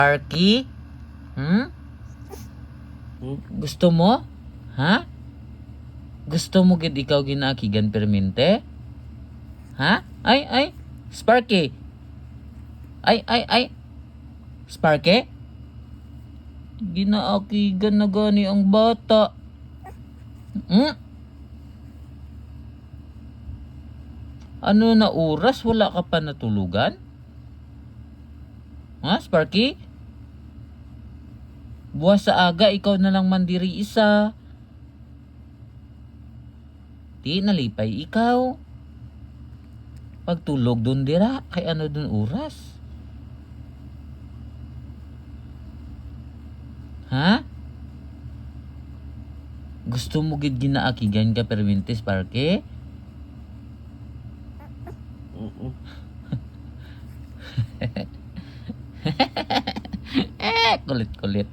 Sparky? Gusto mo? Ha? Gusto mo gid ikaw ginaakigan permente? Ha? Ay! Sparky! Ay! Sparky? Ginaakigan na gani ang bata. Ano na oras? Wala ka pa natulugan? Ha, Sparky? Buwas sa aga, ikaw na lang mandiri isa. Di nalipay ikaw. Pagtulog dun dira, kay ano dun oras? Ha? Gusto mo gid ginaakigan ka permintes, Sparky? Kulit-kulit.